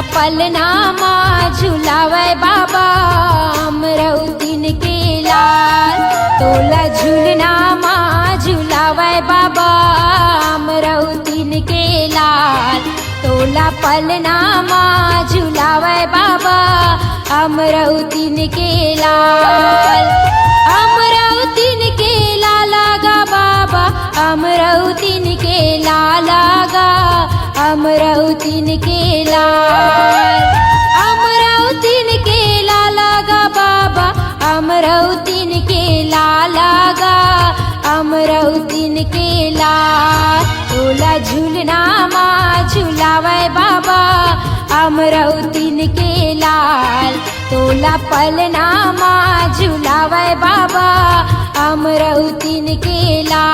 पलनामा झुलावे बाबा अमरौतीन के लाल। तोला झूलनामा झुलावे बाबा अमरौतीन के लाल। तोला पलनामा झुलावे बाबा अमरौतीन के लाल। अमरौतीन के लाला गा बाबा अमरौतीन के लाला गा अमरौतीन के लाल। अमरौतीन के लाला गा बाबा अमरौतीन के लाला गा अमरौतीन के लाल। तोला झूलनामा झुलावे बाबा अमरौतीन के लाल। तोला पलनामा झुलावे बाबा अमरौतीन के लाल।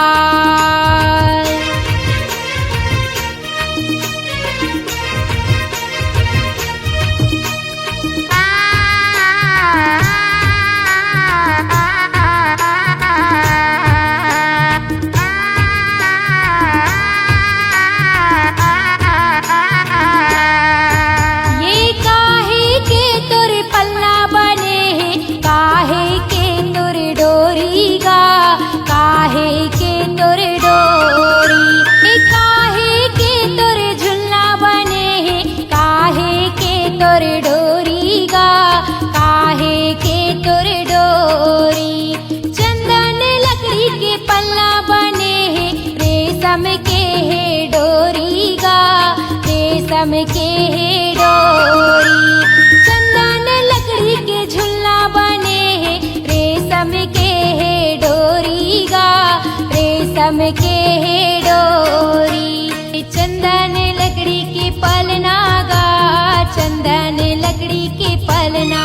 रेशम के है डोरी चंदन लकड़ी के झुलना बने हैं। रेशम के है डोरी गा रेशम के है डोरी। चंदन लकड़ी के पलना गा चंदन लकड़ी के पलना।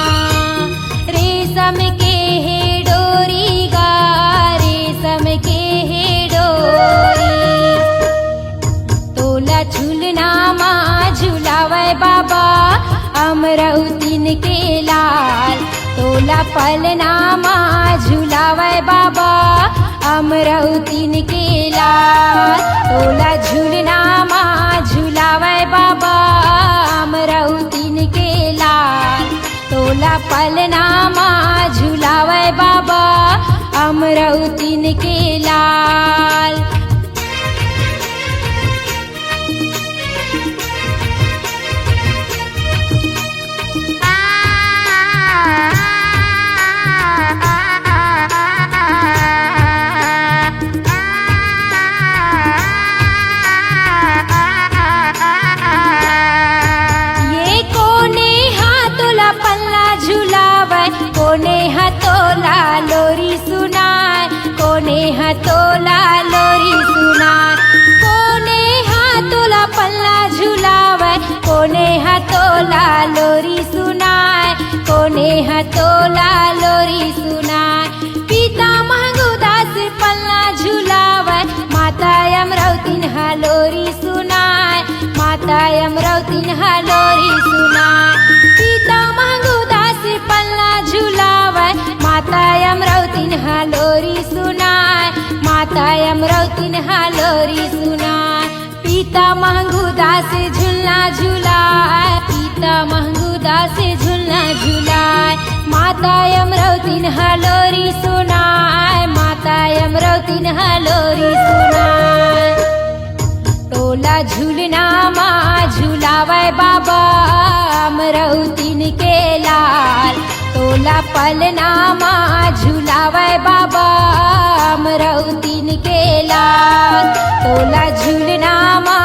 रेशम के है डोरी गा रेशम के है डोरी। तोला झूलनामा झुलावे बाबा अमरौतीन के लाल। तोला पलनामा झुलावे बाबा अमरौतीन के लाल। तोला झूलनामा झुलावे बाबा अमरौतीन के लाल। तोला पलनामा झुलावे बाबा अमरौतीन के लाल। कोने हथोला लोरी सुनाए कोने हथोला लोरी सुनाए। कोने हाथोला पल्ला झुलावे कोने हथोला लोरी सुनाए कोने हथोला लोरी सुनाए। पिता महंगुदास पल्ला झुलावे माता अमरौतीन लोरी सुनाए माता अमरौतीन लोरी सुनाए। पिता महंगुदास पल्ला झुलावे माता अमरौतीन लोरी सुनाए माता अमरौतीन लोरी सुनाए। पिता महंगुदास झुलना झुलाए पिता महंगुदास झुलना झुलाए। माता अमरौतीन लोरी सुनाए माता अमरौतीन लोरी सुनाए। तोला झूलनामा झुलावे बाबा अमरौतीन के लाल। तोला पलनामा झुलावे बाबा अमरौतीन के लाल। तोला झूलनामा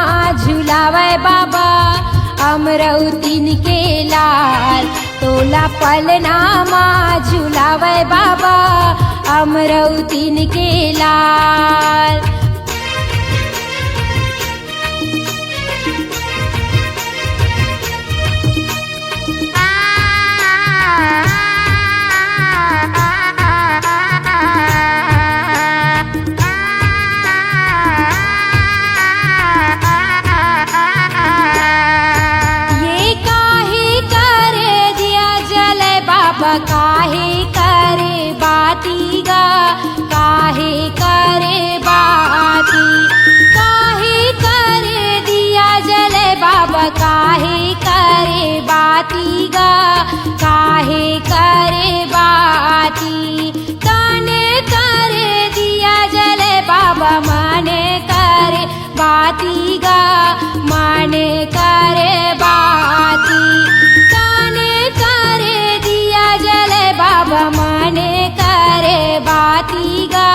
झुलावे बाबा अमरौतीन के लाल। तोला पलनामा झुलावे बाबा अमरौतीन के लाल। काहे करे बाती गा काहे करे बाती काहे करे दिया जले बाबा बाबा काहे करे बाती गा, काहे करे बाती। तने करे दिया जले बाबा माने करे बाती गा, माने करे बाती। तने करे दिया जले बाबा माने करे बाती गा,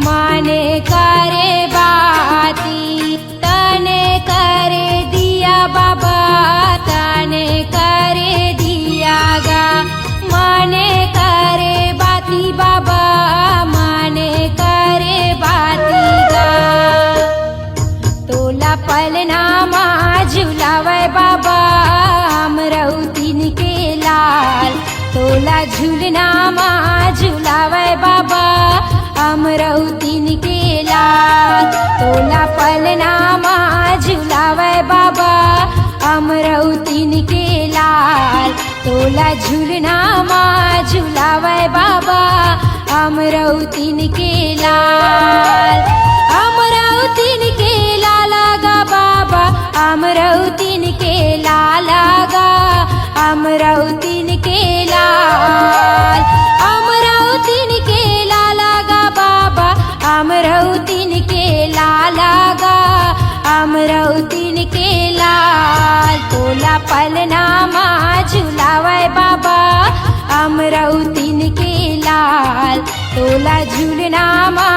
माने करे बाती। तने करे दिया बाबा, तने करे दिया गा, माने करे बाती बाबा, माने करे बाती गा। तोला पलनामा झुलावे बाबा अमरौतीन के लाल, तोला झूलनामा झुलावे बाबा अमरौतीन के लाल। तोला पलनामा झुलावे बाबा अमरौतीन के लाल, तोला झूलनामा झुलावे बाबा अमरौतीन के लाल। अमरौतीन के लाला गा बाबा, अमरौतीन के लाला गा, अमरौतीन के लाल। अमरौतीन के लाला गा बाबा, अमरौतीन के लाला गा, अमरौतीन के लाल। तोला पलनामा झुलावे बाबा अमरौतीन के लाल, तोला झूलनामा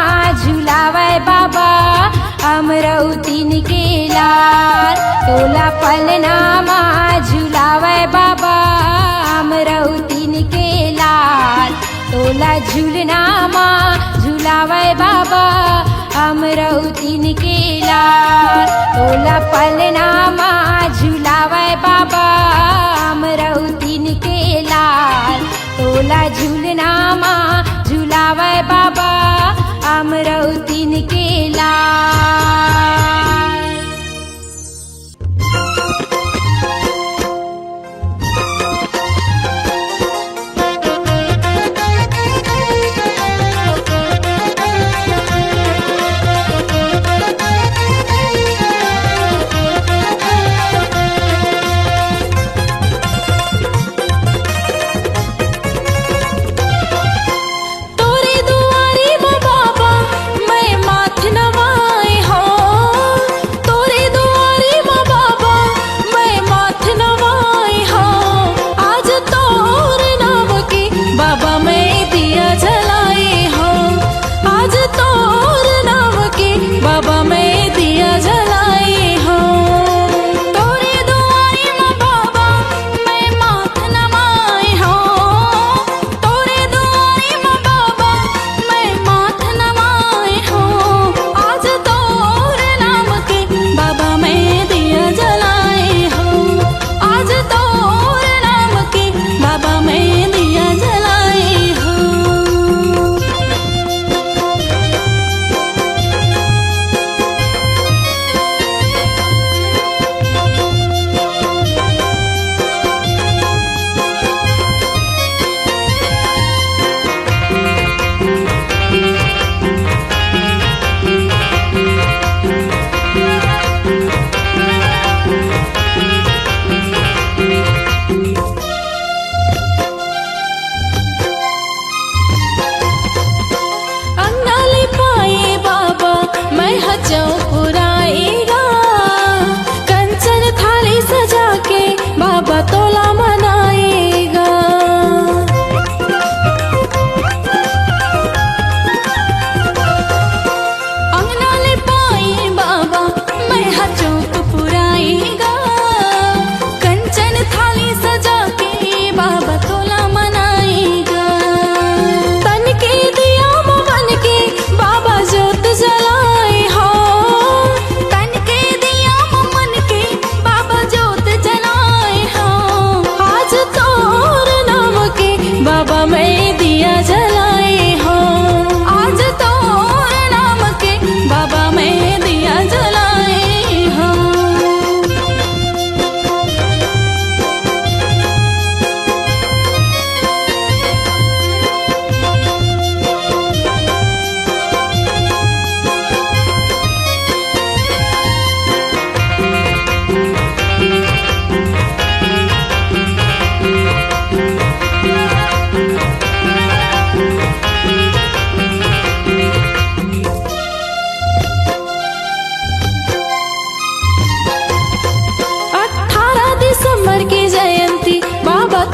झुलावे बाबा अमरौतीन के लाल। तोला पलनामा झुलावे बाबा अमरौतीन के लाल, तोला झूलनामा झुलावे बाबा अमरौतीन के लाल। तोला पलनामा झुलावे बाबा अमरौतीन के लाल, तोला झूलनामा झुलावे बाबा अमरौतीन के लाल।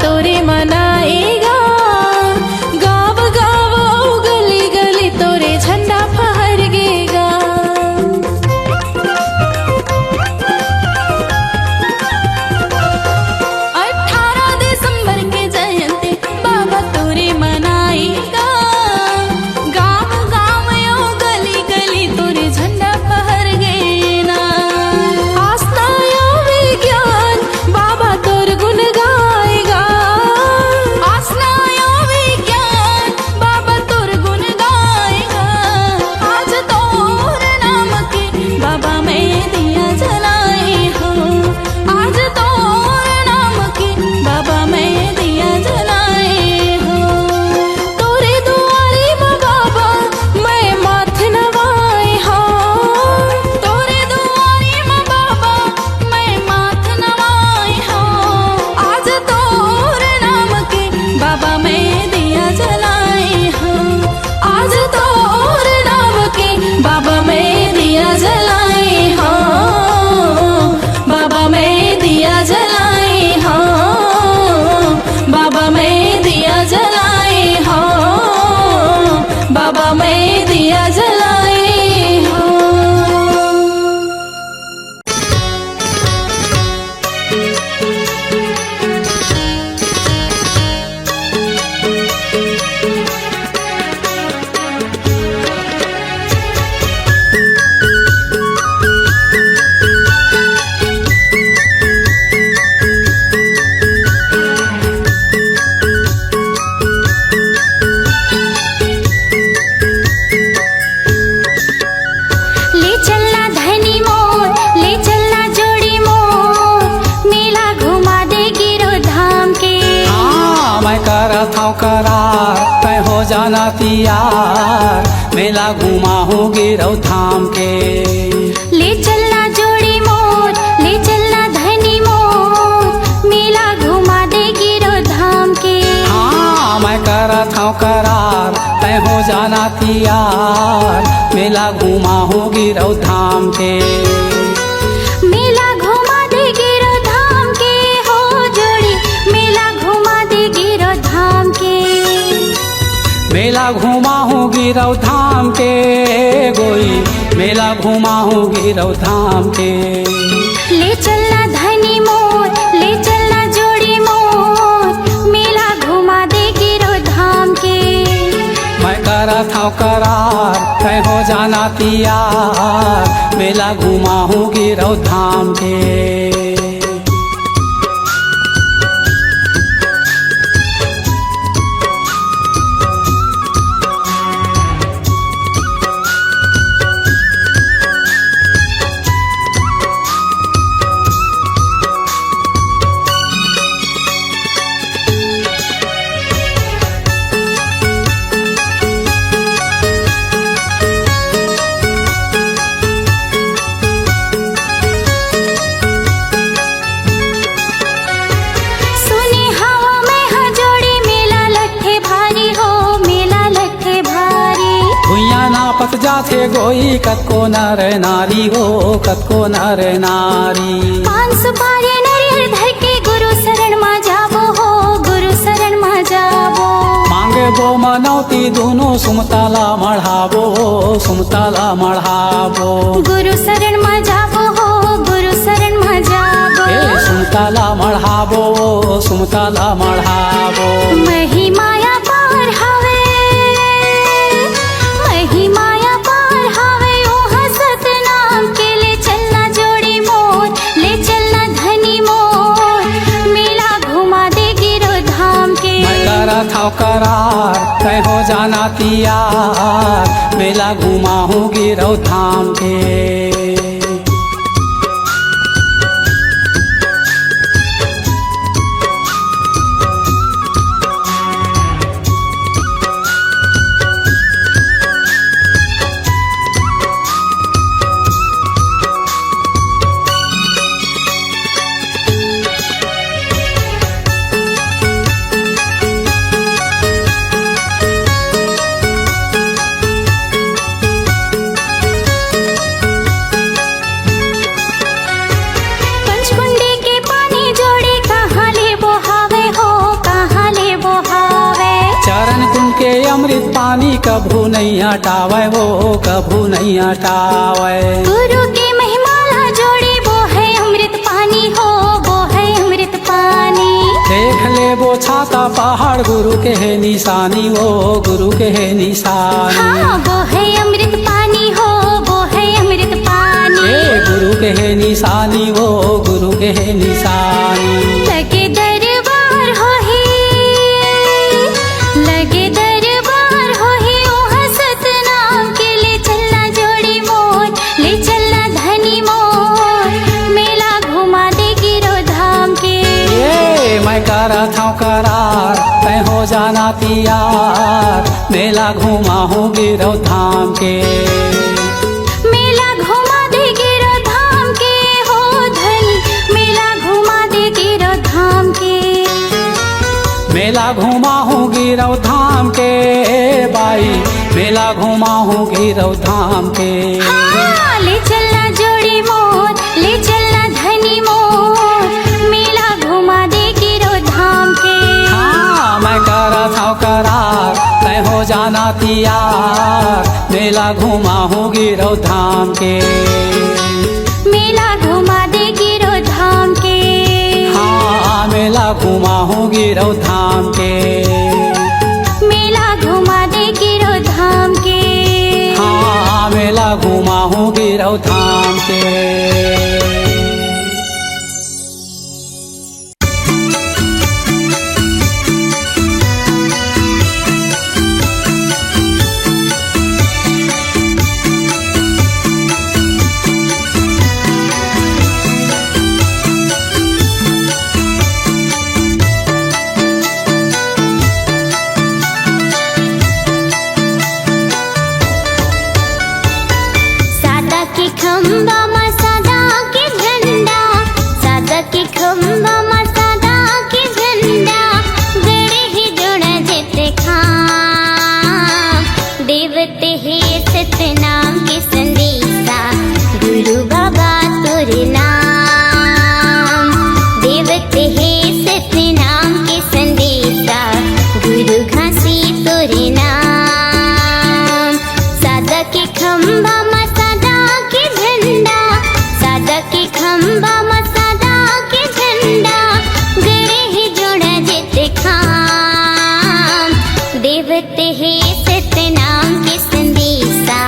तोरे मनाएगा। गाँव गाँव और गली गली तोरे झंडा फहरगेगा। 18 दिसंबर के जयंती बाबा तोरे मनाएगा। गाँव गाँव और गली गली तोरे झंडा फहरगेना। आस्था और विज्ञान बाबा तोर गुण गाएगा। आस्था और विज्ञान बाबा तोर गुण गाएगा। आज तोर नाम के बाबा मैं दिया जलाए हो। आज तोर नाम के बाबा मैं दिया जलाए हो। तोरे दुआरे में बाबा मैं माथ नवाए हो। तोरे दुआरे में बाबा मैं माथ नवाए हो। आज तोर नाम के बाबा मैं दिया जलाए हो। आज तोर नाम के बाबा मैं दिया जलाए हो। बाबा मैं दिया जलाए हो। बाबा मैं दिया जलाए हो। बाबा मैं दिया जलाए हो। ले चलना धनी मोर, ले चलना जोड़ी मोर, मेला घुमा दे गिरो धाम के। हाँ मैं करत हूँ करार, तय हो जाना तैयार, मेला घुमा हूँ गिरौ थाम के। ले चलना जोड़ी मोर, ले चलना धनी मोर, मेला घुमा दे गिरो धाम के। हाँ मैं करत हूँ करार, तय हो जाना तैयार, मेला घुमा हूँ गिरौ थाम के। मेला घुमा दे गिरो धाम के हो जोड़ी, मेला घुमा दे गिरो धाम के। मेला घुमा हूँ गिरौ धाम के गोई, मेला घुमा हूँ गिरौ धाम के। ले चलना धनी मोर, ले चलना जोड़ी मोर, मेला घुमा दे गिरो धाम के। मैं करत हूँ करार, तय हो जाना तैयार, मेला घुमा हूँ गिरौ धाम के। सुनी हवा में हजोड़ी, मेला लट्ठे भारी हो, मेला लट्ठे भारी। भुइया नापत जाथे गोई, कतको नर नारी हो, कतको नर नारी। 500 पारे नरियर धर के गुरु शरण मा जाबो हो, गुरु शरण मा जाबो। मांगे बो मनौती दोनों, सुमताला मढ़ाबो, सुमताला मढ़ाबो। गुरु शरण मा जाबो हो, गुरु शरण मा जाबो। ए सुमताला मढ़ाबो, सुमताला मढ़ाबो। महिमाया पार हवे, महिमाया पार हवे, ओहा सतनाम के। ले चलना जोड़ी मोर, ले चलना धनी मोर, मेला घुमा दे गिरो धाम के। मैं करत हूँ करार, तय हो जाना तैयार, मेला घुमा हूँ गिरौ धाम के। कभू नहीं हटावे वो कभू नहीं हटावे। गुरु के महिमा ला जोड़ी वो है अमृत पानी हो, वो है अमृत पानी। देख ले वो छाता पहाड़ गुरु के है निशानी, वो गुरु के है निशानी। हाँ वो है अमृत पानी हो, वो है अमृत पानी। गुरु के है निशानी, वो गुरु के है निशानी। लगे दरबार हो ही, लगे दरबार हो ही ओहा सतनाम के। ले चलना जोड़ी मोर, ले चलना धनी मोर, मेला घुमा दे गिरो धाम के। ये मैं करा था करार तय हो जाना तियार, मेला घुमा हूँ गिरौ धाम के। मेला घुमा दे गिरो धाम के हो धनी, मेला घुमा दे गिरो धाम के। मेला घुमा हूँ गिरौ धाम के बाई, मेला घुमा हूँ गिरौ धाम के। हाँ, ले चलना जोड़ी मोर, ले चलना धनी मोर, मेला घुमा दे गिरो धाम के। हाँ मैं करा था करार तय हो जाना तियार, मेला घुमा हूँ गिरौ धाम के। मेला घुमा दे गिरो धाम के। हाँ मेला घुमा हूँ गिरौ धाम के। मेला घुमा दे गिरो धाम के। हाँ मेला घुमा हूँ गिरौ धाम के। सादा के खम्बा मा सादा के झंडा, सादा के खम्बा मा सादा के झंडा, गड़े ही जोड़ा जेते खाम, देवते हे सतनाम के संदेशा, गुरु बाबा तोरे नाम। देवते हे सतनाम के संदेशा, गुरु घासी तोरे नाम। सादा के खम्बा मा सादा के झंडा, सादा के खम्बा मा सादा के झंडा, गड़े ही जोड़ा जेते खाम, देवते हे सतनाम के संदेशा,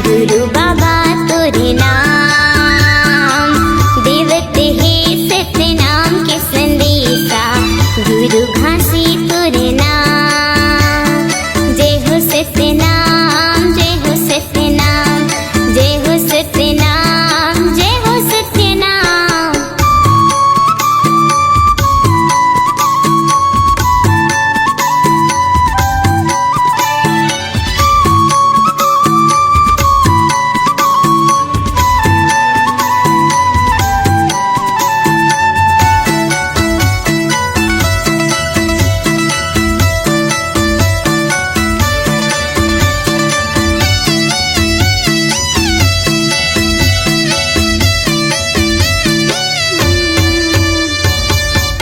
गुरु बाबा तोरे नाम। देवते हे सतनाम के संदेशा, गुरु घासी तोरे नाम। जय हो सतनाम, जय हो सतनाम, जय हो सतनाम, जय हो सतनाम।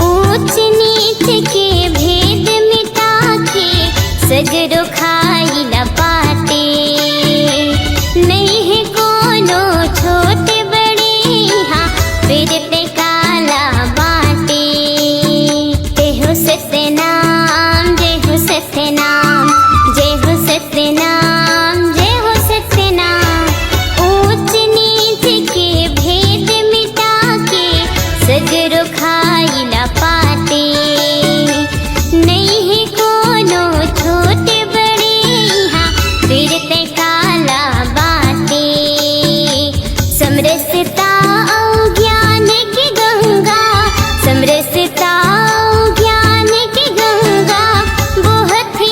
ऊंच नीच के भेद मिटा के, सगरो खाई न पाते। नहीं है कोनो छोटे बड़े यहाँ, फिर ते काला बाटे। जय हो सतनाम, जय हो सतनाम, जय हो सतनाम, जय हो सतनाम। ऊंच नीच के भेद मिटा के, सगरो खाई न पाते। नहीं है कोनो छोटे बड़े यहाँ, फिर ते काला बाटे। समरसता औ ज्ञान की गंगा, समरसता औ ज्ञान की गंगा, बहुत ही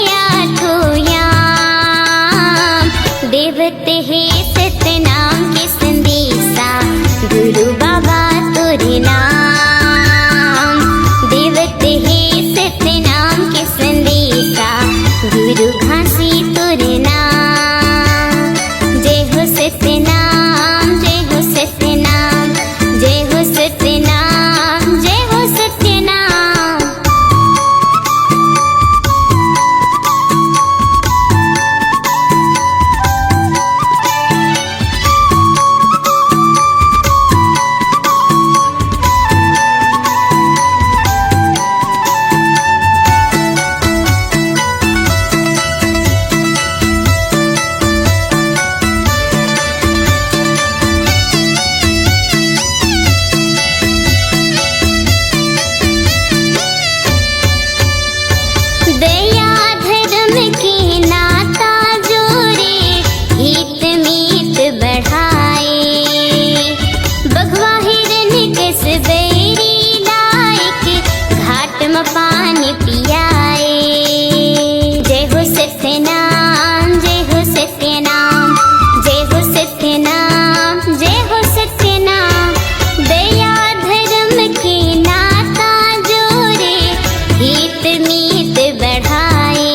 मीत बढ़ाए।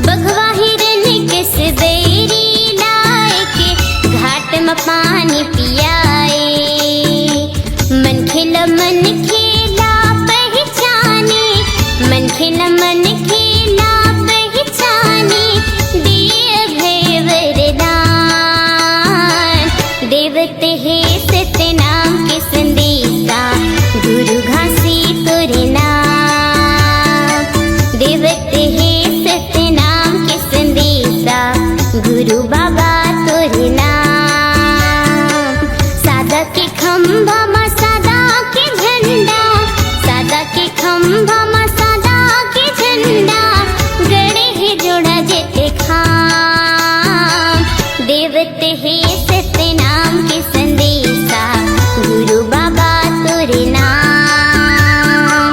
बघवा हिरन किस बेरी लाए के घाट में पानी पियाए। मन खेला पहचाने, मन खेला पहचाने, दिए भय वरदान। देवते हे सत्य नाम के संदेशा, गुरु घासी तोरे नाम। देवते हे सत्य नाम के संदेशा, गुरु बाबा तोरे नाम। सादा के खंभा मा सादा के झंडा, सादा के खंभा मा सादा के झंडा, गड़े हे जोड़ा जेते खाम। देवते हे सत्य नाम के संदेशा, गुरु बाबा तोरे नाम।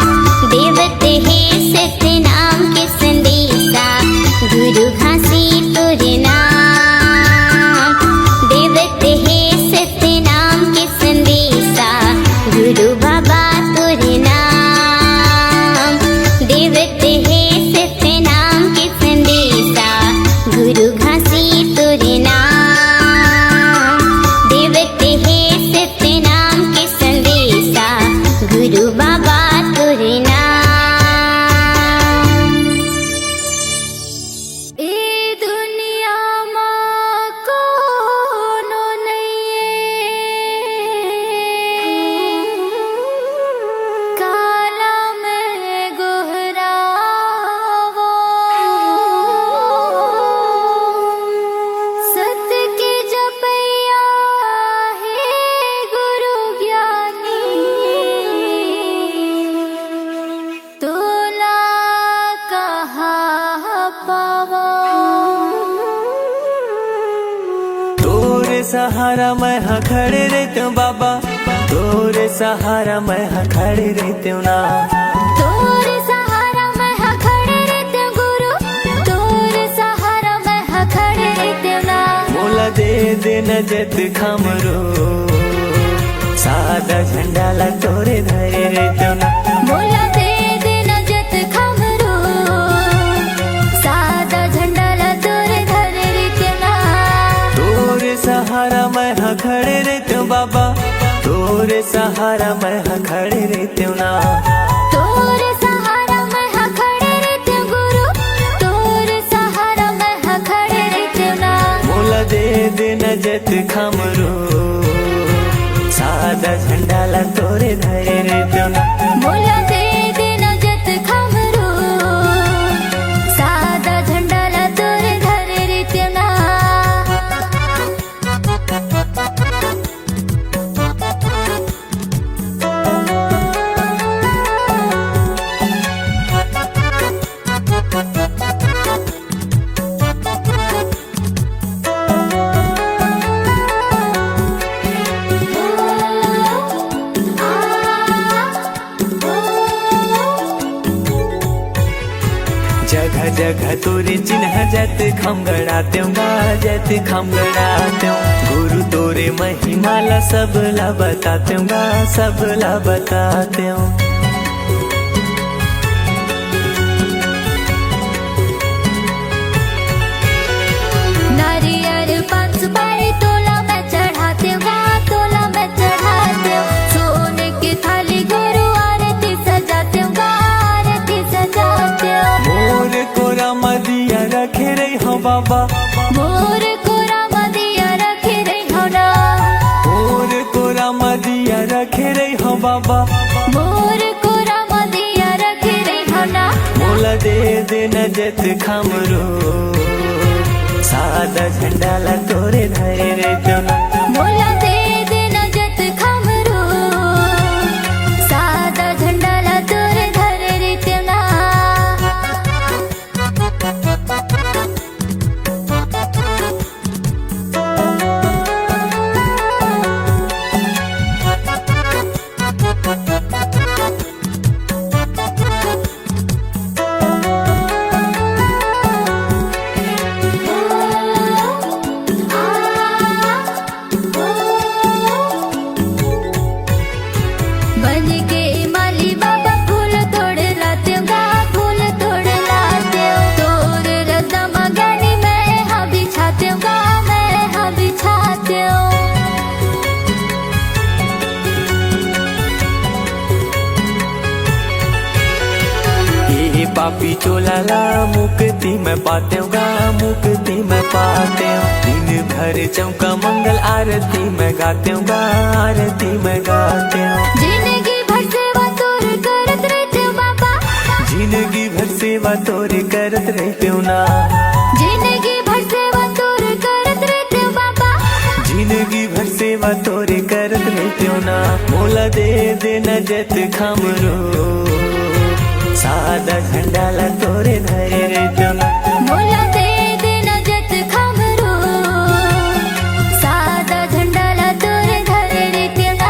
देवते हे सत्य नाम के संदेशा, गुरु घासी तोरे नाम। देवते हे सत्य नाम के संदेशा, गुरु बाबा तोरे नाम। देवते हे सत्य नाम के संदेशा, गुरु घासी तोरे नाम। देवते हे सत्य नाम के संदेशा, गुरु बाबा तोरे नाम। ए दुनिया मां कोनो नहीं, काला में गोहरावो। सत्य के जपैया हे गुरु ज्ञानी, तोला कहाँ पावो। तोरे सहारा मैं हाँ खड़े रहते हूँ बाबा, तोरे सहारा मैं हाँ खड़े रहते हूँ ना। तोरे सहारा मैं हाँ खड़े रहते हूँ गुरु, तोरे सहारा मैं हाँ खड़े रहते हूँ ना। मोला दे देना जत खमरो, सादा झंडा ला तोरे धरे रहते हूँ ना। मोला दे देना जत खमरो, सादा झंडा ला तोरे धरे रहते हूँ ना। तोरे सहारा मैं हाँ खड़े रहते हूँ बाबा, तोरे सहारा मैं हाँ खड़े रहते हूँ ना। तोरे सहारा मैं हाँ खड़े रहते हूँ गुरु, तोरे सहारा मैं हाँ खड़े रहते हूँ ना। मोला दे देना जत खमरो, सादा झंडा ला तोरे धरे रहते हूँ ना। मोला दे देना जत खमरो, सादा झंडा ला तोरे धरे रहते हूँ ना। जगह जगह तोरे चिन्ह जत खम गड़ाते हूँ, जत खम गड़ाते हूँ। गुरु तोरे महिमा ला सब ला बताते हूँ, सब ला बताते हूँ। नारियल पान सुपारी तोला मैं चढ़ाते हूँ, तोला मैं चढ़ाते हूँ। सोने की थाली गुरु आरती सजाते हूँ, आरती सजाते हूँ। मोर कोरा मदिया रखे रही हो बाबा, मोर कोरा मदिया रखे रही हो ना। मोर कोरा मदिया रखे रही हो बाबा। मोर कोरा मदिया रखे रही हो ना। मोला दे देना जत खमरो, सादा झंडा ला तोरे धरे रहते हूँ ना। मोला दे देना जत खमरो, सादा झंडा ला तोरे धरे रहते हूँ ना। पापी चोलाला मुक्ति में पाते गा मुक्ति में पाते दिन भर चौका मंगल आरती में गाते गा आरती में गाते जिंदगी भर सेवा तोर करत रहते बाबा, जिंदगी भर सेवा तोरे करत रहते ना जिंदगी भर सेवा तोर करत रहते बाबा, जिंदगी भर सेवा तोरे करत रहते ना मोला दे देना जत खमरो सादा झंडाला तोरे धरे रहते ना मोला दे देना जत खमरो सादा झंडाला तोर धरे रहते ना।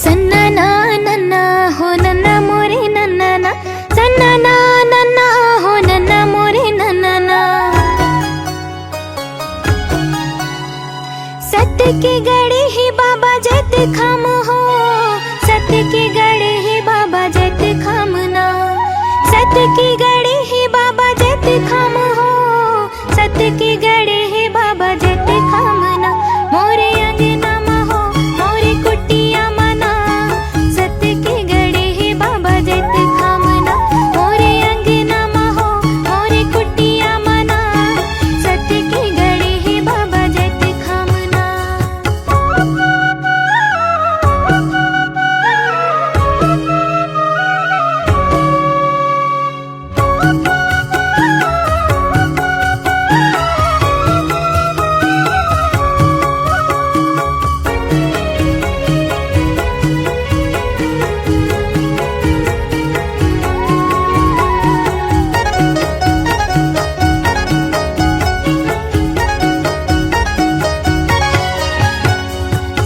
सन्ना नन्ना हो नन्ना मोरे नन्ना ना, सन्ना नन्ना हो नन्ना मोरे नन्ना ना। सत्य के गड़े ही बाबा जत खम हो, सत्य के गड़े ही बाबा जत खम ना, सत्य के गड़े ही बाबा जत खम हो, सत्य के गड़े ही बाबा जत खम ना। मोरे अंगना में हो मोरे कुटिया मना, सत्य के गड़े ही बाबा जत खम ना। मोरे अंगना में हो मोरे कुटिया मना, सत्य के गड़े ही बाबा जत खम ना।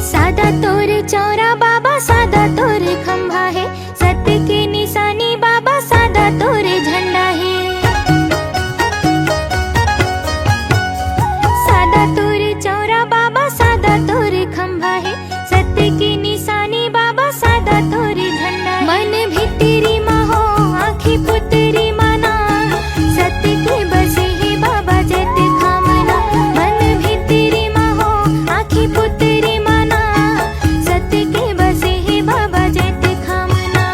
सादा तोरे चौरा बाबा सादा तोरे खंभा है, सत्य के निशानी बाबा सादा तोरे झंडा है। सादा तोरे चौरा बाबा सादा तोरे खंभा है, सत्य की निशानी बाबा सादा तोरे झंडा है। मन भितरी माँ हो आँखी पुतरी माना, सत्य के बसे ही बाबा जत खामना। मन भितरी माँ हो आँखी पुतरी माना, सत्य के बसे ही बाबा जत खामना।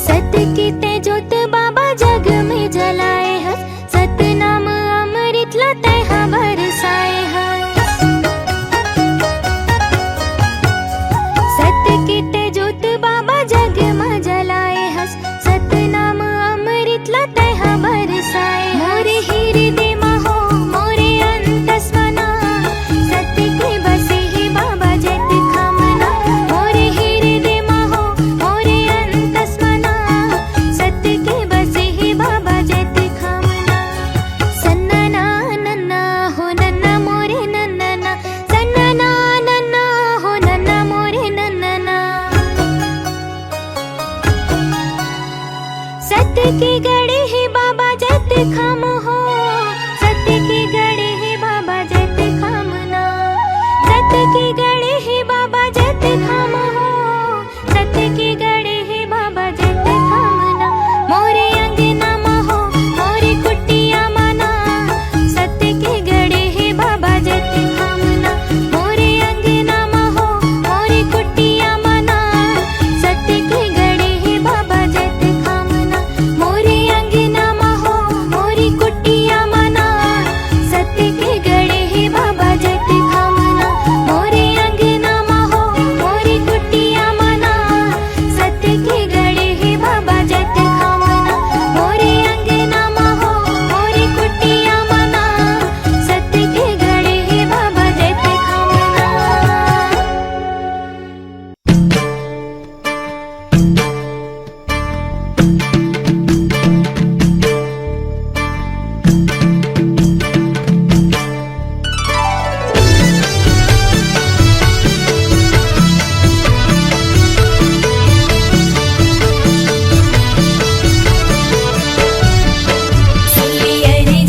सत्य की तेजोत बाबा जग में जलाए हस, सत्य नाम अमृत लते हाँ बरसाए हस। सत्य की तेजोत बाबा जग में जलाए हस, सत्य नाम अमृत लते हाँ बरसाए। मोरे हृदय में हो मोरे अंतस मना, सत्य के बसे ही बाबा जत खामना। मोरे हृदय में हो मोरे अंतस मना, सत्य के बसे ही बाबा जत खामना। सन्ना नन्ना हो नन्ना मोरे नन्ना ना, सन्ना नन्ना हो नन्ना मोरे नन्ना ना। सत्य के गड़े ही बाबा जत खम हो, सत्य के गड़े ही बाबा जत खम ना, सत्य के गड़े ही बाबा जत खम हो, सत्य के गड़े ही बाबा जत खम ना। मोरे अंगना में हो मोरे कुटिया मना, सत्य के गड़े ही बाबा जत खम ना। मोरे अंगना में हो मोरे कुटिया मना, सत्य के गड़े ही बाबा जत खम ना। मोरे अंगना में हो मोरी कुटिया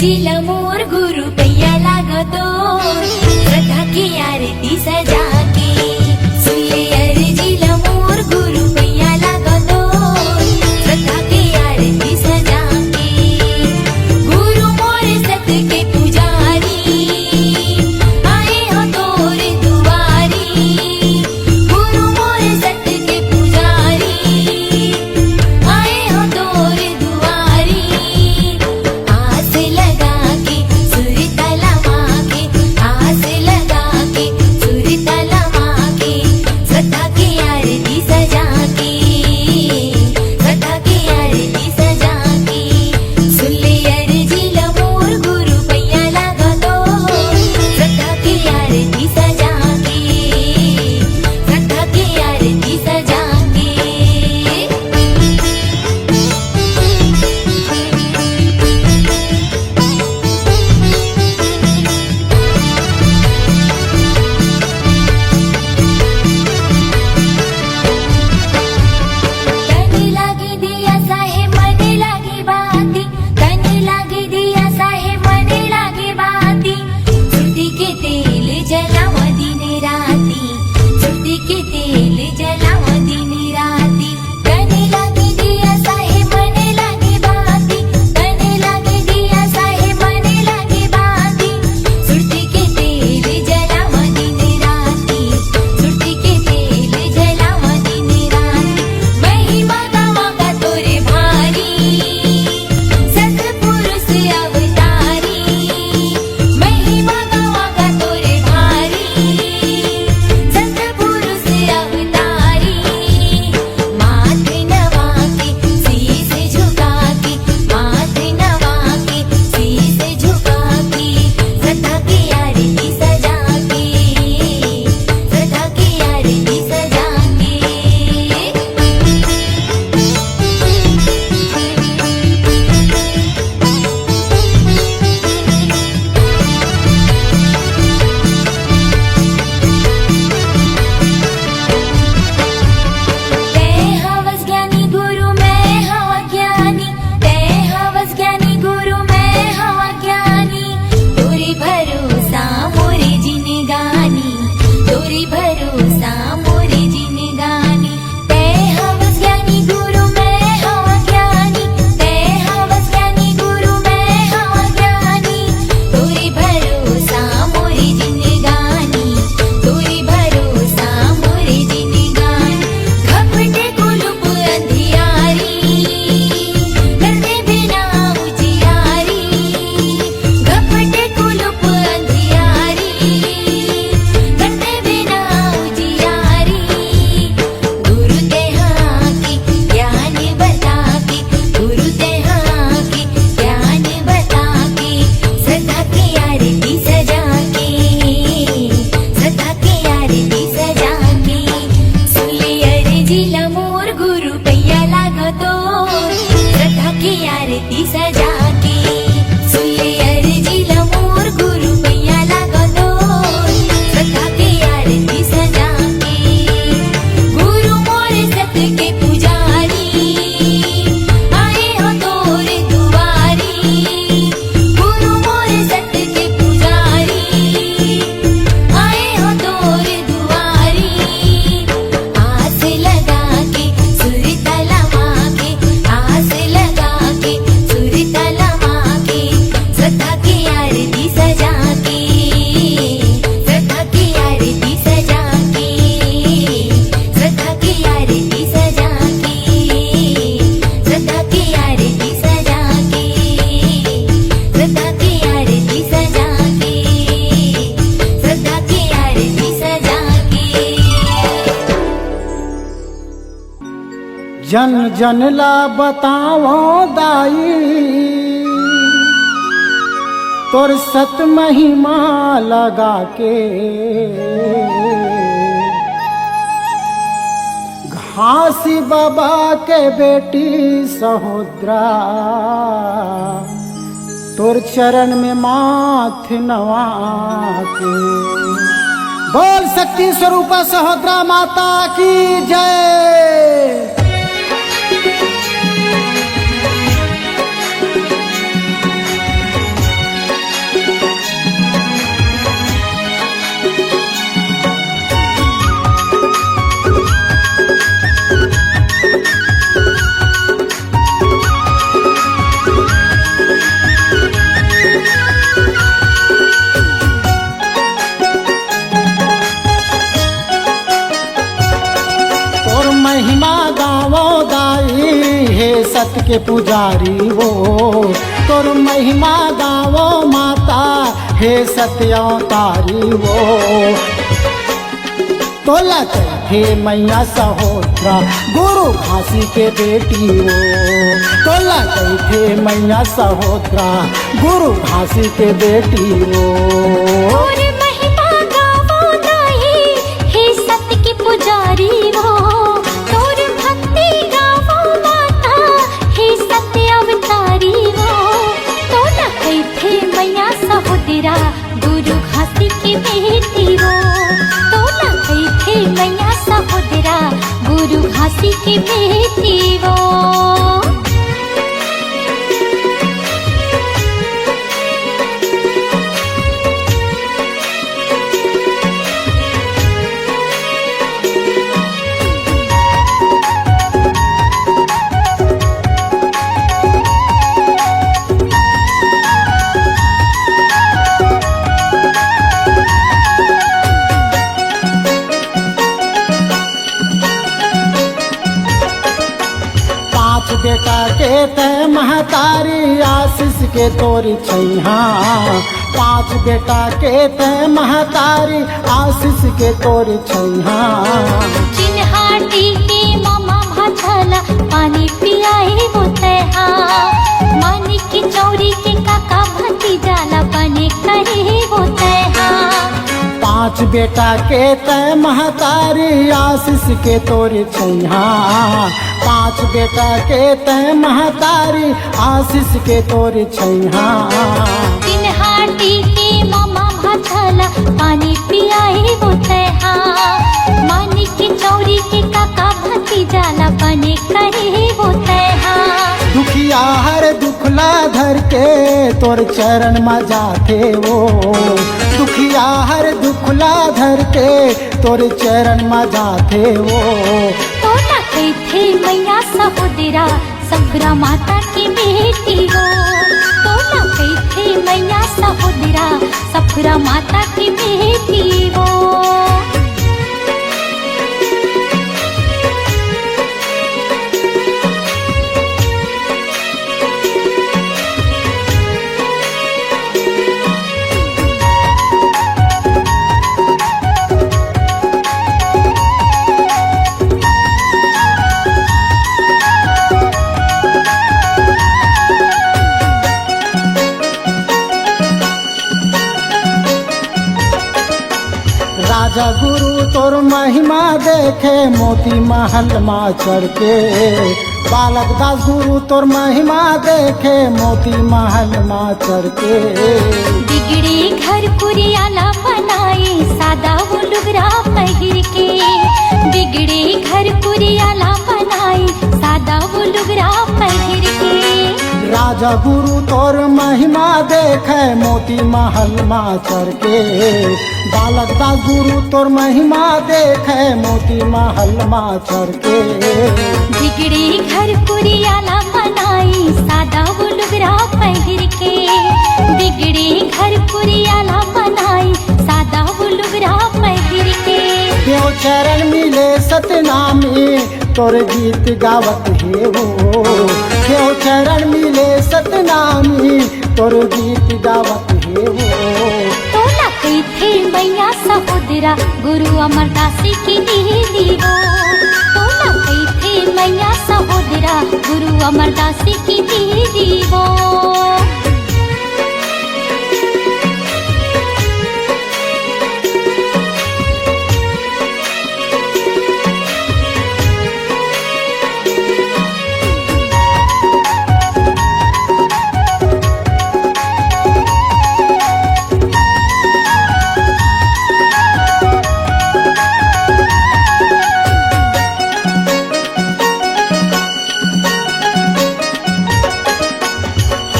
अर्जीला मोर गुरु पैया लागतो श्रद्धा की आरती सजा के सुले अर्जीला मोर गुरु पैया लागतो श्रद्धा की आरती सजा के गुरु मोर सत के पुजारी आए हो तोर दुआरी गुरु मोर सत के पुजारी आए हो तोर दुआरी आस लगा के सुर तला मांगे आस लगा के सुर तला मांगे श्रद्धा की आरती सजा के श्रद्धा की आरती सजा के सुले अर्जीला मोर गुरु पैया लागतो श्रद्धा की आरती सजा के श्रद्धा की आरती सजा के तने लागी दिया साहे मने लागी बाती तने लागी दिया साहे मने लागी बाती श्रुति के तेल जलाव दिन राती श्रुति के तेल जलाव दिन राती तने लागी दिया साहे मने लागी बाती तने लागी दिया साहे मने लागी बाती श्रुति के तेल जलाव दिन राती श्रुति के तेल जलाव दिन राती महिमा गावा का तोरे भारी सतपुरुष अवतारी महिमा गावा का तोरे भारी सतपुरुष अवतारी माथे नवा के शीस झुका के माथे नवा के शीस झुका के श्रद्धा की आरती सजा के श्रद्धा की आरती सजा के तै हवस ज्ञानी गुरु मैं हवा ज्ञानी तै हवस ज्ञानी गुरु मैं हवा ज्ञानी तोरी भरोसा मोरे जिनगानी तोरी भरोसा मोरे जिनगानी तै हवस ज्ञानी गुरु मैं हवा ज्ञानी तै हवस ज्ञानी गुरु मैं हवा ज्ञानी तोरी भरोसा मोरे जिनगानी तोरी भरोसा मोरे जिनगानी घपटे कुलुप अंधियारी करते बिना उजियारी घपटे कुलुप अंधियारी करते बिना उजियारी गुरु देहा की ज्ञान बता के गुरु देहा की ज्ञान बता के श्रद्धा की आरती सजा के श्रद्धा की आरती सजा के सुले अर्जीला मोर गुरु पैया लागतो श्रद्धा की आरती सजा के सुले अर्जीला मोर गुरु पैया लागतो श्रद्धा की आरती सजा के गुरु मोर सत के पुजारी आए हो तोर दुआरी गुरु मोर सत के पुजारी आए हो तोर दुआरी आस लगा के सुर तला मांगे आस लगा के सुर तला मांगे श्रद्धा की आरती सजा के श्रद्धा की आरती सजा के श्रद्धा की आरती सजा के श्रद्धा की आरती सजा के श्रद्धा की आरती सजा के श्रद्धा की आरती सजा के जन जन ला बताओ दाई तोर सत महिमा लगा के घासी बाबा के बेटी सहोदरा तोर चरण में माथ नवा के बोल शक्ति स्वरूपा सहोदरा माता की जय। सत के पुजारी हो तोर महिमा गावो माता हे सत्य अवतारी हो तोला हे मैया सहोत्रा गुरु घासी के बेटी हो तोला हे मैया सहोत्रा गुरु घासी के बेटी हो और महिमा गावो दाई हे सत्य की पुजारी हो तोर भक्ति गावो माता हे सत्य अवतारी हो तोला कैथे मैया सहोदरा गुरु घासी की बेटी हो तोला कैथे मैया सहोदरा गुरु घासी की बेटी हो। बेटा के तय महतारी आशीष के तोरी छैहा पांच बेटा के तय महतारी आशीष के तोरी छैहा चिन्हाटी के मामा भाछला पानी पियाए वो तैहा मानी की चौरी के काका भतीजाला बने करे वो तैहा पांच बेटा के तय महतारी आशीष के तोरी छैहा पांच बेटा के तय महतारी आशीष के तोरी छैहा चिन्हाटी के मामा भाछला पानी पियाए वो तैहा मानी की चौरी के काका भतीजाला बने करे वो तैहा दुखिया हर दुखला धर के तोर चरण में जाते वो दुखिया हर दुखला धर के तोर चरण में जाते वो तोला कैथे मैया सहोदरा सफरा माता की बेटी हो तोला कैथे मैया सहोदरा सफरा माता की बेटी हो। राजा गुरु तोर महिमा देखे मोती महल माँ चढ़ के बालक दास गुरु तोर महिमा देखे मोती महल माँ चढ़ के बिगड़े घर कुरियाला बनाए सादा वो लुगरा पहिर के बिगड़े घर कुरियाला बनाए सादा वो लुगरा पहिर के राजा गुरु तोर महिमा देखे मोती महल माँ चढ़ के बालक दास गुरु तोर महिमा देखे मोती महल माँ चढ़ के बिगड़े घर कुरियाला बनाई सादा वो लुगरा पहिर के बिगड़े घर कुरियाला बनाई सादा वो लुगरा पहिर के देव चरण मिले सतनामी तोर गीत गावत हे वो देव चरण मिले सतनामी तोर गीत गावत हे वो तोला कैथे मैया सहोदरा गुरु अमरदास की दीदी हो तोला कैथे मैया सहोदरा गुरु अमरदास की दीदी हो।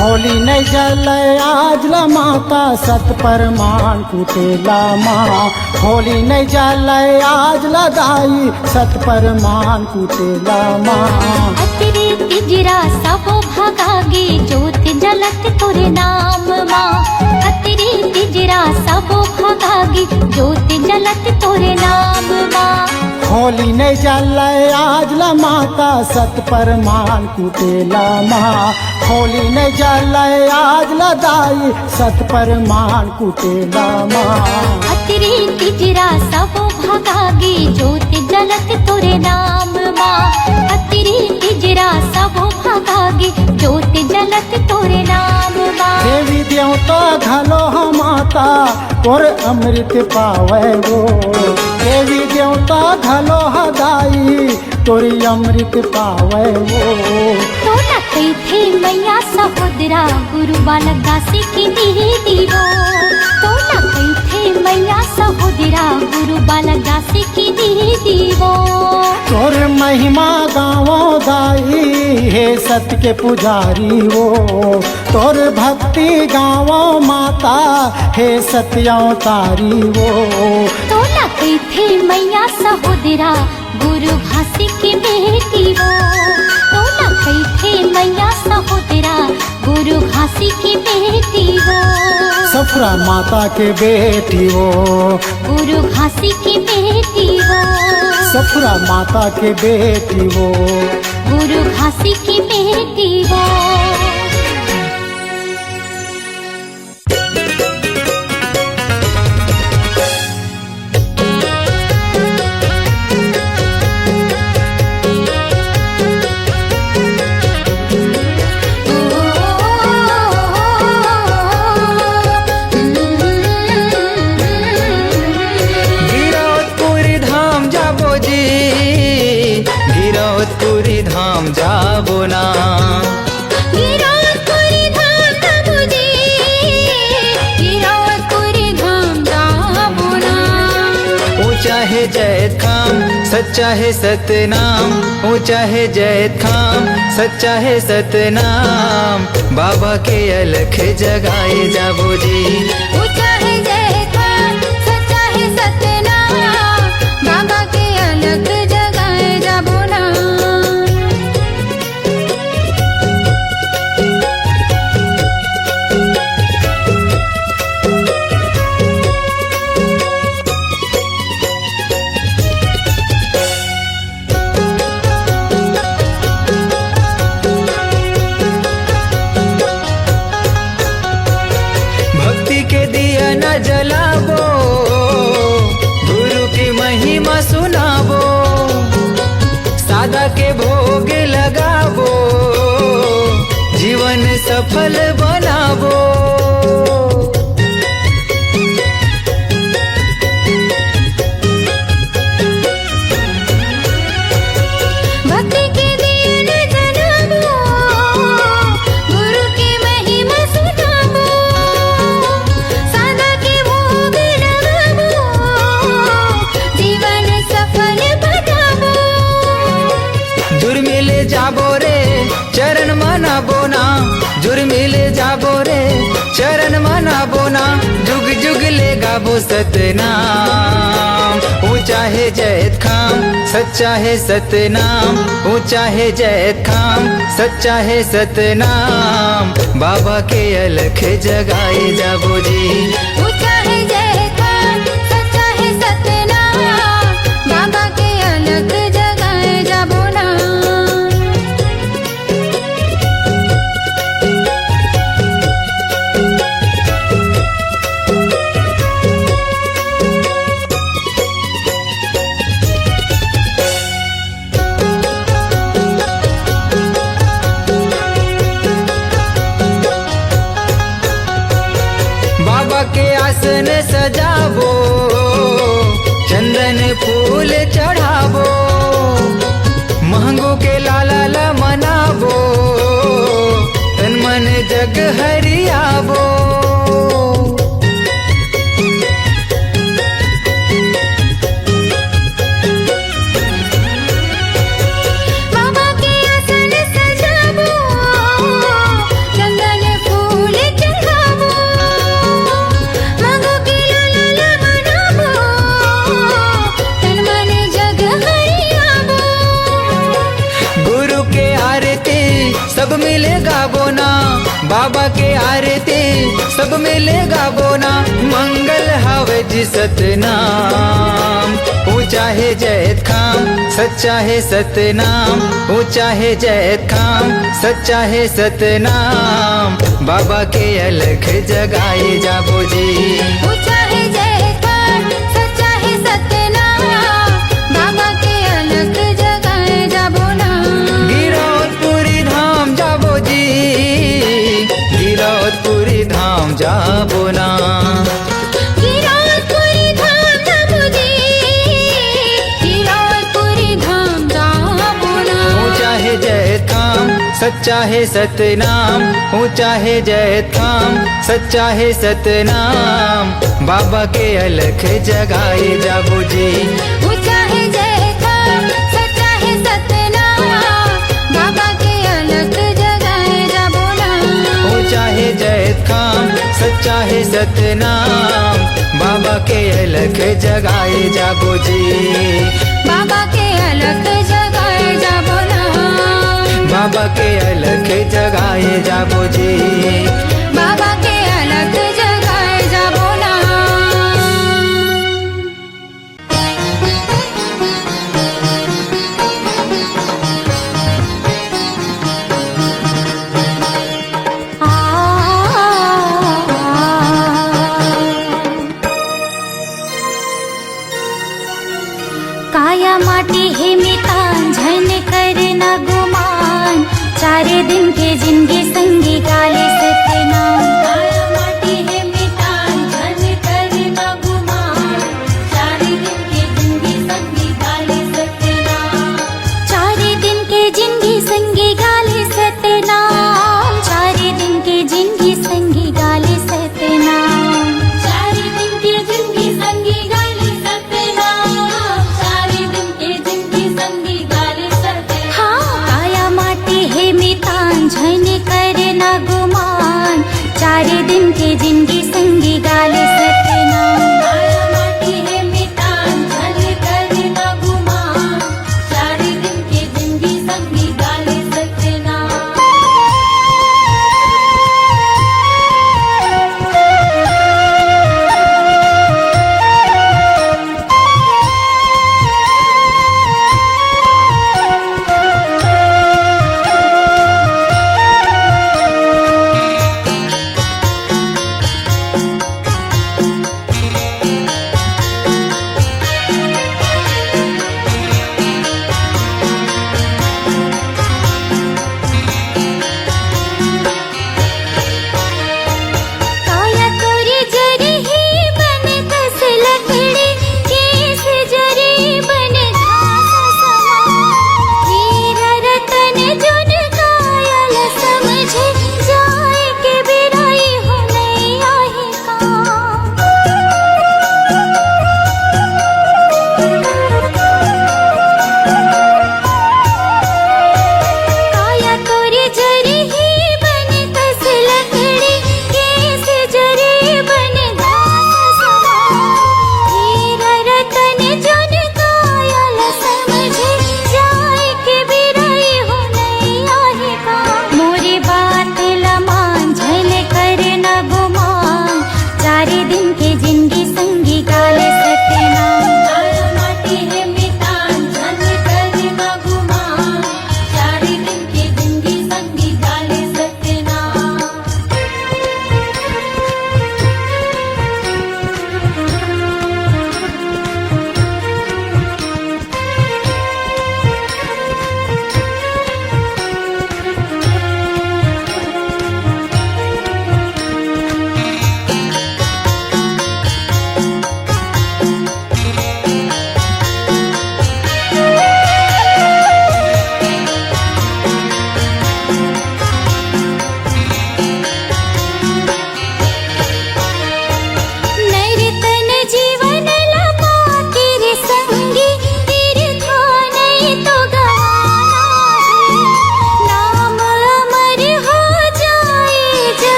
होली नहीं जले आज ला माता सत परमान कुटेला माँ होली नहीं जले आज ला दाई सत परमान कुटेला माँ अतरे तिजरा सबो भगागे ज्योत जलत तोरे नाम माँ अतरे तिजरा सबो भगागे ज्योत जलत तोरे नाम माँ होली नहीं जलाए आज ला माता सत परमान कुटेला माँ होली नहीं जलाए आज ला दाई सत परमान कुटेला माँ अतरी तिजरा सब भागागे ज्योत जलत तोरे नाम माँ अतरी तिजरा सब भागागे ज्योत जलत तोरे नाम माँ देवी देवता घलो हम माता और अमृत पावे वो देवी देवता घलो हदाई तोरी अमृत पावे वो तो न थे मैया सहोदरा गुरु बालक दासी की दीदी वो तो न थे मैया सहोदरा गुरु बालक दासी की दीदी वो तोर महिमा गाँवों दाई हे सत्य के पुजारी वो तोर भक्ति गाँवों माता हे सत्यों तारी वो तो न थे मैया सहोदरा गुरु घासी की बेटी वो तो न थे मैया सहोदरा गुरु घासी की बेटी वो सफरा माता के बेटी वो गुरु घासी की बेटी वो सफरा माता के बेटी वो गुरु घासी की बेटी वो गिरौदपुरी धाम जाबो ना गिरौदपुरी धाम जाबो जी गिरौदपुरी धाम जाबो ना ऊंचा है जैत खाम सच्चा है सतनाम ऊंचा है जैत खाम सच्चा है सतनाम बाबा के अलख जगाए जाबो जी ऊंचा है जय खान सच्चा है सतनाम बाबा के अलग जगाए जाबो ना भक्ति के दिया न जलाबो गुरु की महिमा सुनाबो सादा के भोग लगाबो जीवन सफल बनाबो भक्ति के दिया न जलाबो गुरु की महिमा सुनाबो सादा के भोग लगाबो जीवन सफल बनाबो जुर्मिले जाबो रे चरण मनाबो ना जुर्मिले जाबो रे चरण मनाबो ना जुग जुग ले गाबो सतनाम ऊंचा है जैत खाम सच्चा है सतनाम ऊंचा है जैत खाम सच्चा है सतनाम बाबा के अलख जगाए जाबो जी ऊंचा है जय खान सच्चा है सतनाम बाबा के अलग जगाए जाबो ना बाबा के आसन सजाबो चंदन फूल चढ़ाबो महंगो के लाला ला मनाबो तन मन जग हरियाबो बाबा के आसन सजाबो चंदन फूल चढ़ाबो मांगो के लाला मनाबो तन मन जग हरियाबो गुरु के आरती सब मिले गाबो ना बाबा के आरती सब मिलेगा बोना मंगल हवे जी सतनाम। ऊंचा है जैत खाम सच्चा है सतनाम, ऊंचा है जैत खाम सच्चा है सतनाम। बाबा के अलख जगाए जाबो जी। ऊंचा है जय खान सच्चा है सतनाम, बाबा के अलग जगाए जाबो ना। गिरौदपुरी धाम जाबो जी, गिरौदपुरी धाम जाबो ना। गिरौदपुरी धाम जाबो जी, गिरौदपुरी धाम जाबो ना। ऊंचा है जैत खाम सच्चा है सतनाम, ऊंचा है जैत खाम सच्चा है सतनाम। बाबा के अलख जगाए जाबो जी। ऊंचा है जय खान सच्चा है सतनाम, बाबा के अलग जगाए जाबो ना। ऊंचा है जैत खाम सच्चा है सतनाम। बाबा के अलख जगाए जाबो जी। बाबा के अलग जगाए जाबो ना। बाबा के अलख जगाए जाबो जी। बाबा के अलग जगाए जाबो ना। काया माटी है मितान झन कर न गुमान, चारे दिन के जिंदगी